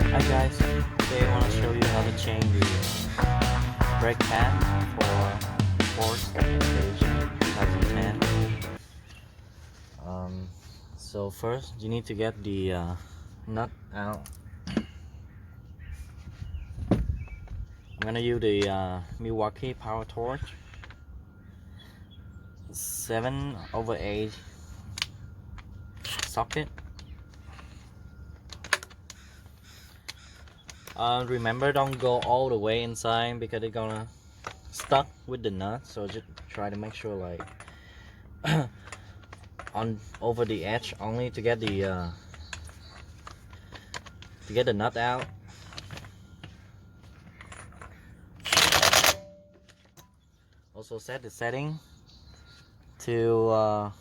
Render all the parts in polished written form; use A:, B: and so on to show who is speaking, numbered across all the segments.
A: Hi guys, today I want to show you how to change the brake pad for Ford Expedtion 2010. So first you need to get the nut out. I'm gonna use the Milwaukee power torch 7/8 socket. Remember, don't go all the way inside because they're gonna stuck with the nut, so just try to make sure like on over the edge only to get the nut out. Also set the setting to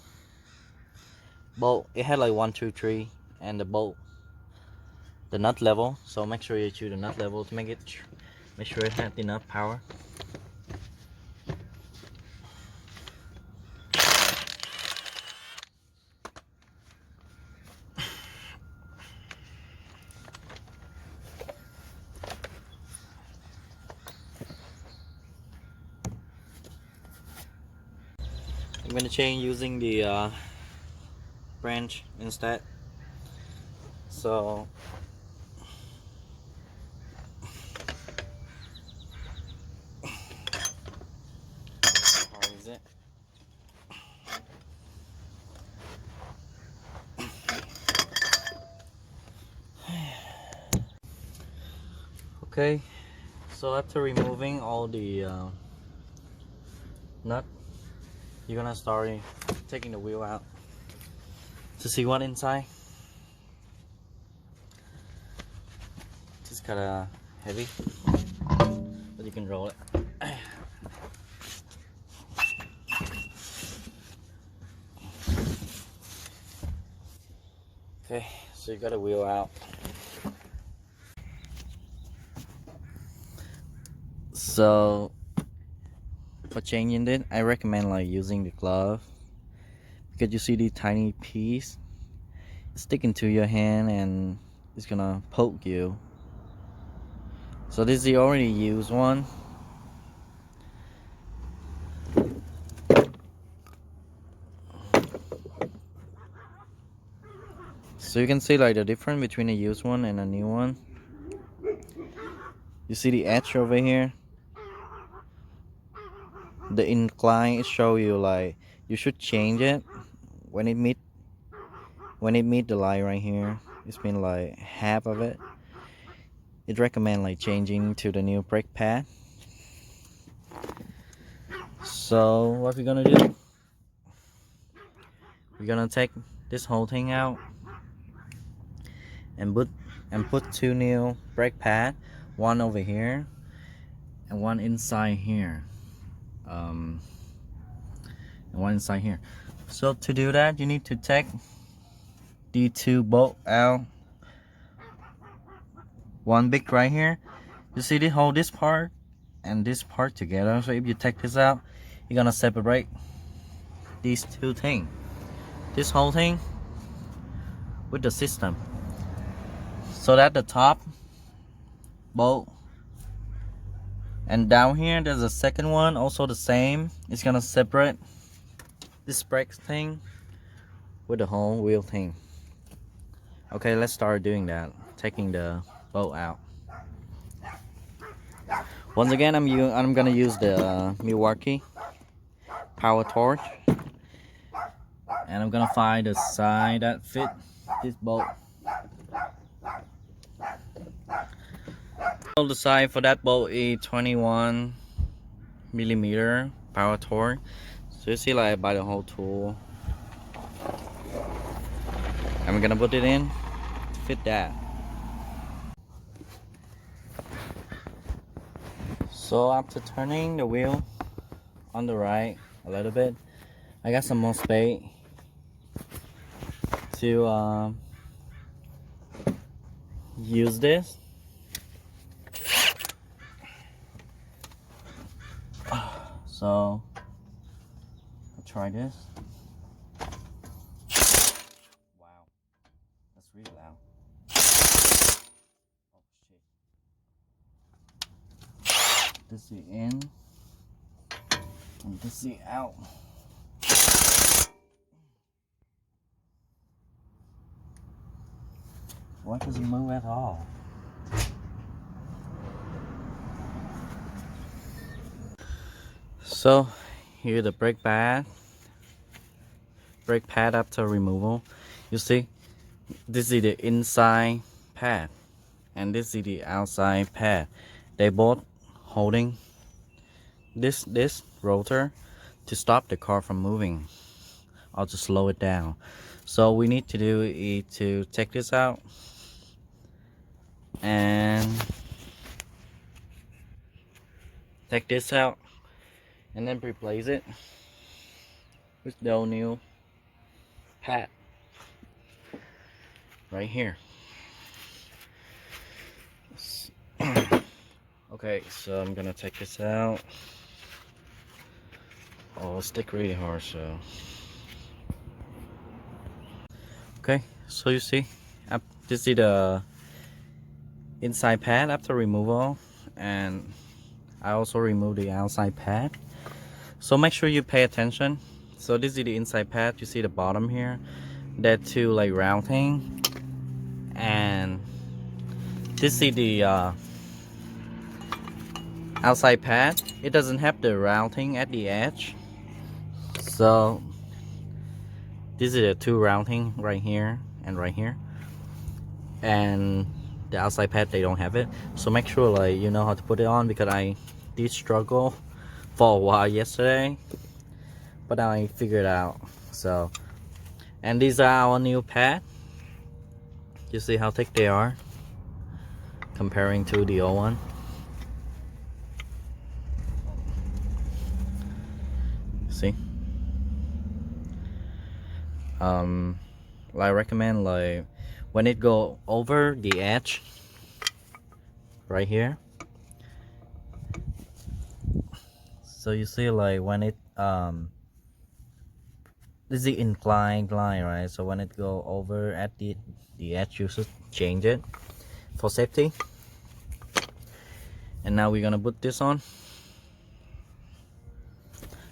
A: bolt. It had like 1, 2, 3 and the nut level, so make sure you choose the nut level to make sure it has enough power. I'm gonna change using the branch instead. So how is it? Okay, so after removing all the nut, you're gonna start taking the wheel out to see what inside. It's kind of heavy, but you can roll it. Okay, so you got a wheel out. So for changing it, I recommend like using the glove, because you see the tiny piece sticking to your hand and it's gonna poke you. So this is the already used one. So you can see like the difference between a used one and a new one. You see the edge over here, the incline, it show you like you should change it when it meet the line right here. It's been like half of it. It recommend like changing to the new brake pad. So what we're gonna do, we're gonna take this whole thing out and put two new brake pad, one over here and one inside here, and one inside here. So to do that, you need to take the two bolt out, one big right here. You see the hold this part and this part together. So if you take this out, you're gonna separate these two things, this whole thing with the system, so that the top bolt and down here there's a second one also the same. It's gonna separate this brake thing with the whole wheel thing. Okay, let's start doing that, taking the bolt out. Once again, I'm gonna use the Milwaukee power torch, and I'm gonna find the side that fit this bolt. The side for that bolt is 21mm power torch. So you see like by the whole tool, I'm gonna put it in to fit that. So after turning the wheel on the right a little bit, I got some more space to use this. So I'll try this. Wow, that's really loud. This is the in and this is the out. Why doesn't it move at all? So here the brake pad after removal. You see, this is the inside pad and this is the outside pad. They both holding this rotor to stop the car from moving or to slow it down. So we need to do is to take this out and take this out and then replace it with the new pad right here. Okay, so I'm gonna take this out. Oh, stick really hard, so okay. So you see, this is the inside pad after removal, and I also removed the outside pad. So make sure you pay attention. So this is the inside pad. You see the bottom here, that two like round thing, and this is the outside pad. It doesn't have the round thing at the edge. So this is the two round thing right here and right here, and the outside pad they don't have it. So make sure like you know how to put it on, because I did struggle for a while yesterday, but I figured it out. So, and these are our new pad. You see how thick they are comparing to the old one. See, I recommend like when it go over the edge right here. So you see like when it this is the inclined line, right? So when it go over at the edge, you should change it for safety. And now we're gonna put this on.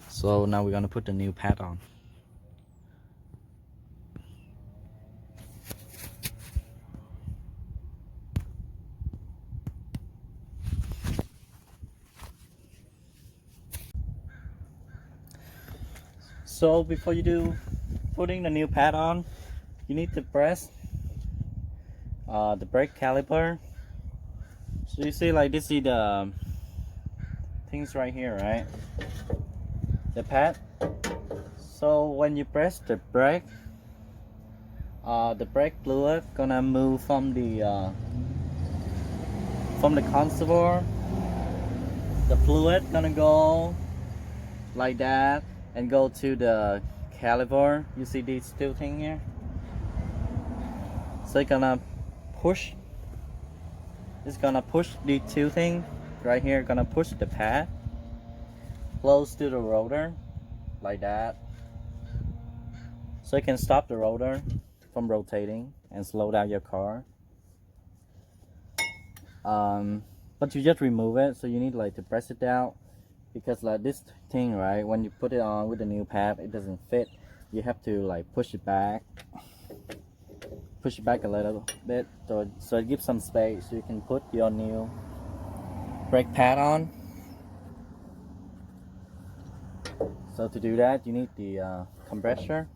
A: So now we're gonna put the new pad on. So before you do putting the new pad on, you need to press the brake caliper. So you see like this is the things right here, right? The pad. So when you press the brake fluid gonna move from the conservoir. The fluid gonna go like that and go to the caliper. You see these two things here? So it's gonna push. It's gonna push the two things right here. Gonna push the pad close to the rotor like that. So you can stop the rotor from rotating and slow down your car. But you just remove it, so you need like to press it down, because like this thing, right, when you put it on with the new pad, it doesn't fit. You have to like push it back a little bit, so it gives some space so you can put your new brake pad on. So to do that, you need the compressor.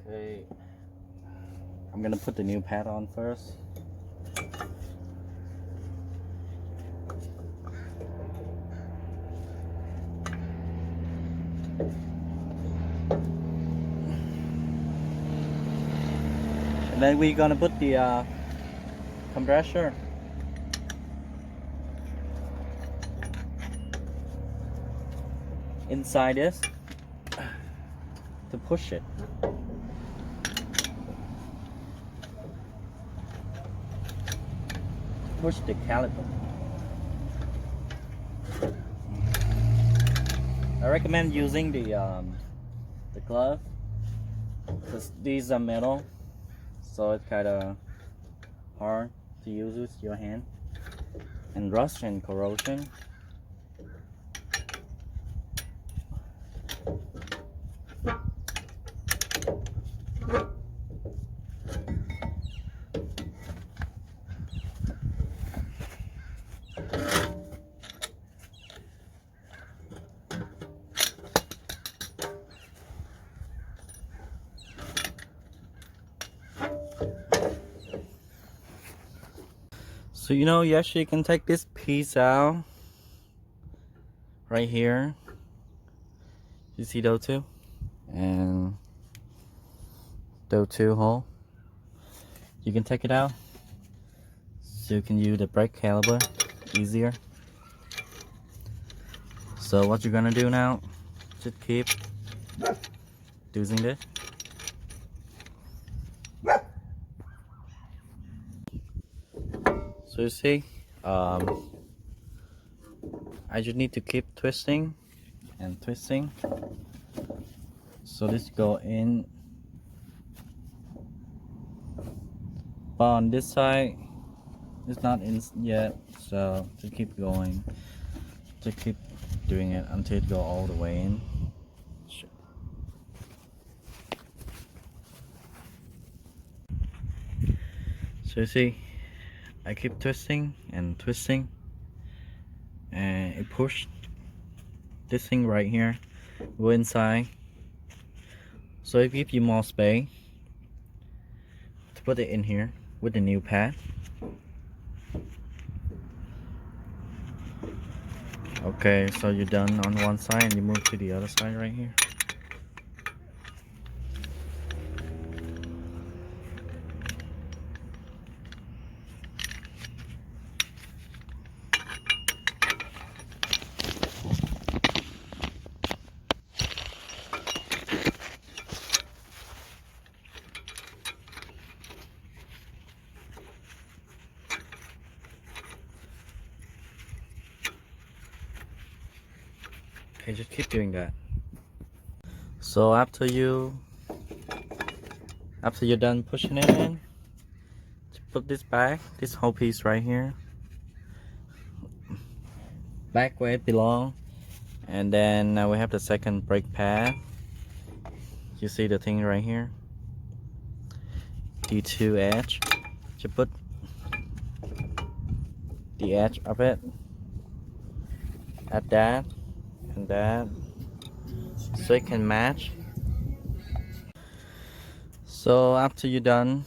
A: Okay, I'm gonna put the new pad on first. And then we're gonna put the compressor. Inside this to push it. Push the caliper. I recommend using the glove, because these are metal, so it's kind of hard to use with your hand, and rust and corrosion. So you actually can take this piece out right here. You see those two? And those two hole. You can take it out so you can use the brake caliper easier. So what you're gonna do now, just keep using this. So you see, I just need to keep twisting and twisting. So this go in, but on this side it's not in yet, so just keep going, just keep doing it until it go all the way in. So you see, I keep twisting and twisting, and it pushed this thing right here, go inside. So it gives you more space to put it in here with the new pad. Okay, so you're done on one side and you move to the other side right here. Okay, just keep doing that. So after you're done pushing it in, just put this back, this whole piece right here, back where it belongs. And then now we have the second brake pad. You see the thing right here, the two edge. Just put the edge of it at that and that, so it can match. So after you're done,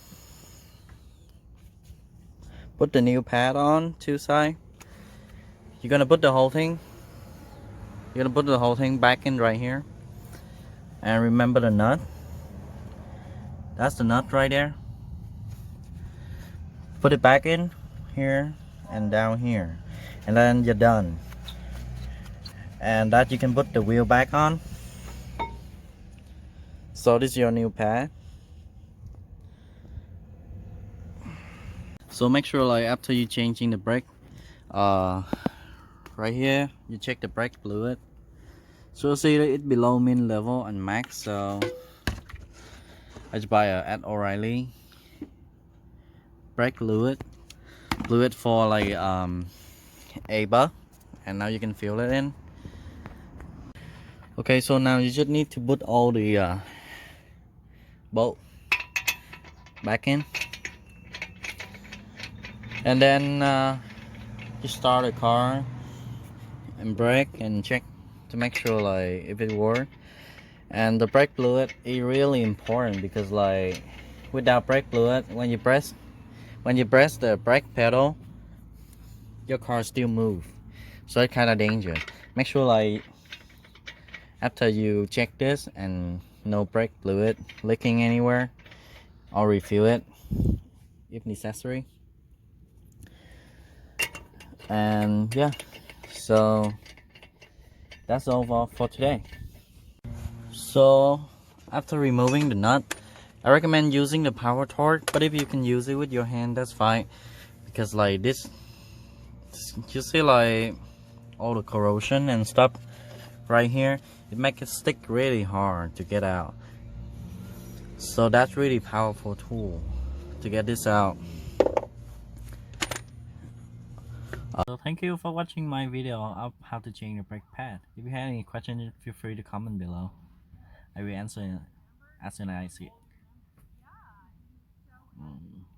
A: put the new pad on two sides. You're gonna put the whole thing. You're gonna put the whole thing back in right here. And remember the nut. That's the nut right there. Put it back in here and down here, and then you're done. And that you can put the wheel back on. So this is your new pad. So make sure, like, after you changing the brake, right here you check the brake fluid. So see that it's below min level and max. So I just buy at O'Reilly brake fluid for like a bar, and now you can fill it in. Okay, so now you just need to put all the bolt back in, and then just start the car and brake and check to make sure, like, if it works. And the brake fluid is really important, because like without brake fluid, when you press the brake pedal, your car still move, so it's kind of dangerous. Make sure, like, after you check this and no brake fluid leaking anywhere, or refill it if necessary. And yeah, so that's all for today. So after removing the nut, I recommend using the power torque, but if you can use it with your hand, that's fine, because like this, you see, like, all the corrosion and stuff right here, it makes it stick really hard to get out. So that's really powerful tool. to get this out. So thank you for watching my video of how to change the brake pad. If you have any questions, feel free to comment below. I will answer as soon as I see it.